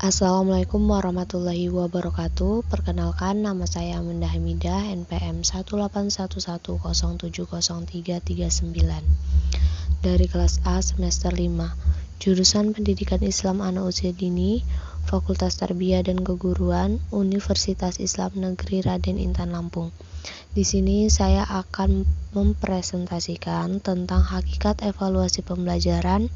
Assalamualaikum warahmatullahi wabarakatuh. Perkenalkan, nama saya Amanda Hamidah, NPM 18110703339 dari kelas A semester 5, jurusan Pendidikan Islam Anak Usia Dini, Fakultas Tarbiyah dan Keguruan, Universitas Islam Negeri Raden Intan Lampung. Di sini saya akan mempresentasikan tentang hakikat evaluasi pembelajaran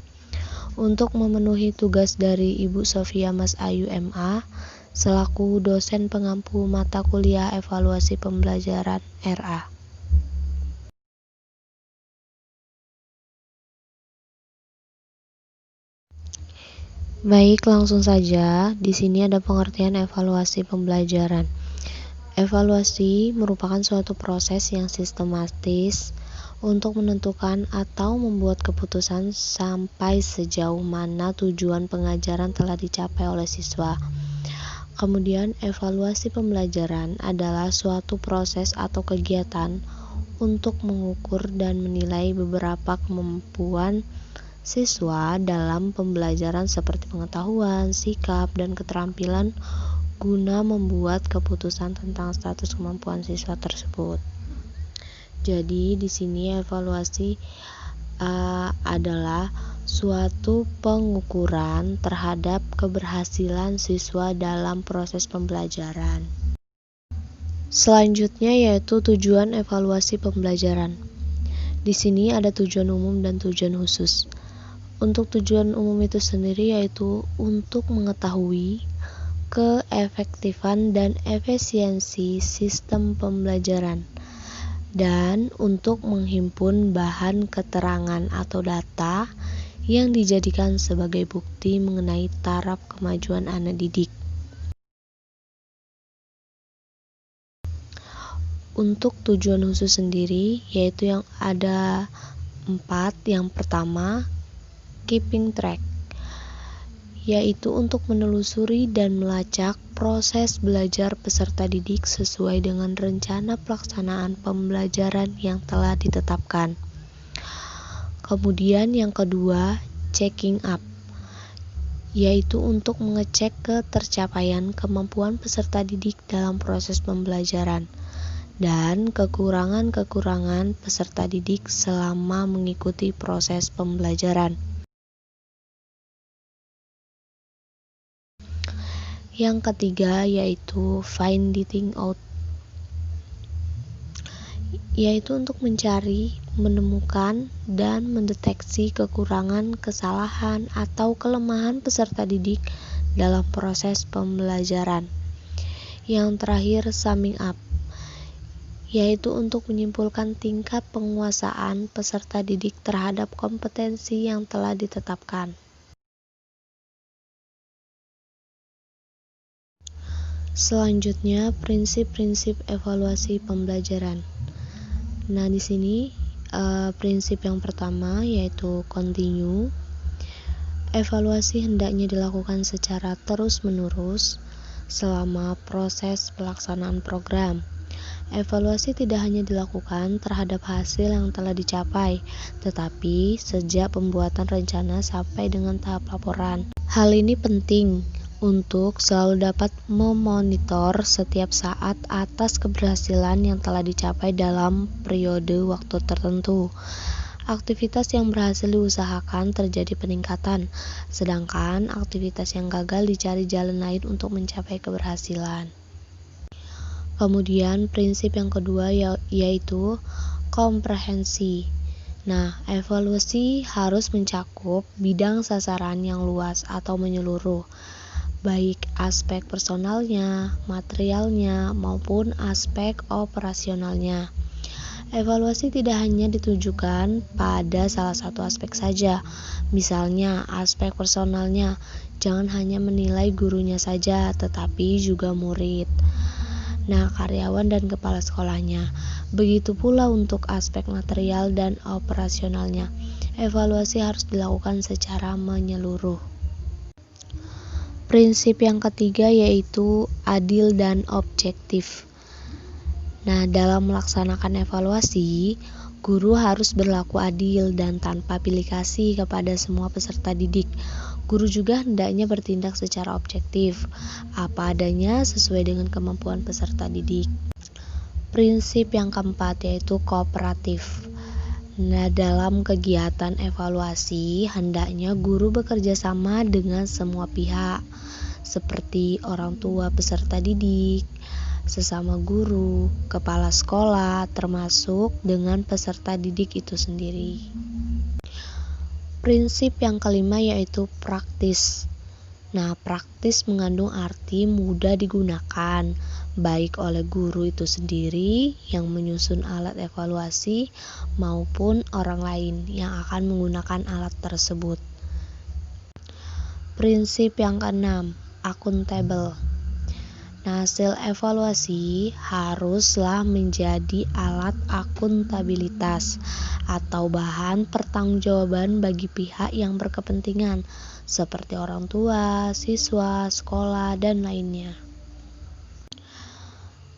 untuk memenuhi tugas dari Ibu Sofia Mas Ayu MA selaku dosen pengampu mata kuliah evaluasi pembelajaran RA. Baik, langsung saja. Di sini ada pengertian evaluasi pembelajaran. Evaluasi merupakan suatu proses yang sistematis untuk menentukan atau membuat keputusan sampai sejauh mana tujuan pengajaran telah dicapai oleh siswa. Kemudian, evaluasi pembelajaran adalah suatu proses atau kegiatan untuk mengukur dan menilai beberapa kemampuan siswa dalam pembelajaran seperti pengetahuan, sikap, dan keterampilan guna membuat keputusan tentang status kemampuan siswa tersebut. Jadi di sini evaluasi adalah suatu pengukuran terhadap keberhasilan siswa dalam proses pembelajaran. Selanjutnya yaitu tujuan evaluasi pembelajaran. Di sini ada tujuan umum dan tujuan khusus. Untuk tujuan umum itu sendiri yaitu untuk mengetahui keefektifan dan efisiensi sistem pembelajaran, dan untuk menghimpun bahan keterangan atau data yang dijadikan sebagai bukti mengenai taraf kemajuan anak didik. Untuk tujuan khusus sendiri yaitu yang ada 4. Yang pertama, keeping track, yaitu untuk menelusuri dan melacak proses belajar peserta didik sesuai dengan rencana pelaksanaan pembelajaran yang telah ditetapkan. Kemudian yang kedua, checking up, yaitu untuk mengecek ketercapaian kemampuan peserta didik dalam proses pembelajaran dan kekurangan-kekurangan peserta didik selama mengikuti proses pembelajaran. Yang ketiga yaitu finding out, yaitu untuk mencari, menemukan, dan mendeteksi kekurangan, kesalahan, atau kelemahan peserta didik dalam proses pembelajaran. Yang terakhir, summing up, yaitu untuk menyimpulkan tingkat penguasaan peserta didik terhadap kompetensi yang telah ditetapkan. Selanjutnya, prinsip-prinsip evaluasi pembelajaran. Nah, di sini prinsip yang pertama yaitu continue. Evaluasi hendaknya dilakukan secara terus-menerus selama proses pelaksanaan program. Evaluasi tidak hanya dilakukan terhadap hasil yang telah dicapai, tetapi sejak pembuatan rencana sampai dengan tahap laporan. Hal ini penting untuk selalu dapat memonitor setiap saat atas keberhasilan yang telah dicapai dalam periode waktu tertentu. Aktivitas yang berhasil diusahakan terjadi peningkatan, sedangkan aktivitas yang gagal dicari jalan lain untuk mencapai keberhasilan. Kemudian prinsip yang kedua yaitu komprehensi. Nah, evaluasi harus mencakup bidang sasaran yang luas atau menyeluruh, baik aspek personalnya, materialnya, maupun aspek operasionalnya. Evaluasi tidak hanya ditujukan pada salah satu aspek saja, misalnya aspek personalnya, jangan hanya menilai gurunya saja, tetapi juga murid, karyawan dan kepala sekolahnya. Begitu pula untuk aspek material dan operasionalnya. Evaluasi harus dilakukan secara menyeluruh. Prinsip yang ketiga yaitu adil dan objektif. Nah, dalam melaksanakan evaluasi, Guru harus berlaku adil dan tanpa pilih kasih kepada semua peserta didik. Guru juga hendaknya bertindak secara objektif, apa adanya sesuai dengan kemampuan peserta didik. Prinsip yang keempat yaitu kooperatif. Nah, dalam kegiatan evaluasi, hendaknya guru bekerja sama dengan semua pihak, seperti orang tua peserta didik, sesama guru, kepala sekolah, termasuk dengan peserta didik itu sendiri. Prinsip yang kelima yaitu praktis. Nah, praktis mengandung arti mudah digunakan, baik oleh guru itu sendiri yang menyusun alat evaluasi maupun orang lain yang akan menggunakan alat tersebut. Prinsip yang keenam, akuntabel. Nah, hasil evaluasi haruslah menjadi alat akuntabilitas atau bahan pertanggungjawaban bagi pihak yang berkepentingan seperti orang tua, siswa, sekolah, dan lainnya.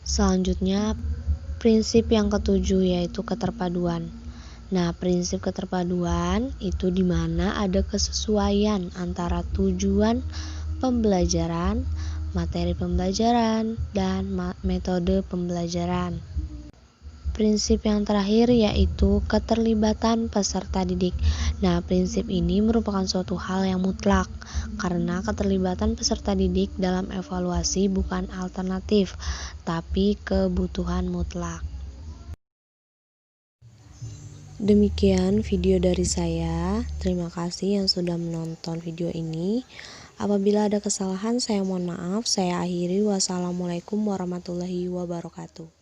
Selanjutnya, prinsip yang ketujuh yaitu keterpaduan. Nah, prinsip keterpaduan itu di mana ada kesesuaian antara tujuan pembelajaran, materi pembelajaran, dan metode pembelajaran. Prinsip yang terakhir yaitu keterlibatan peserta didik. Nah, prinsip ini merupakan suatu hal yang mutlak karena keterlibatan peserta didik dalam evaluasi bukan alternatif, tapi kebutuhan mutlak. Demikian video dari saya. Terima kasih yang sudah menonton video ini. Apabila ada kesalahan, saya mohon maaf. Saya akhiri. Wassalamualaikum warahmatullahi wabarakatuh.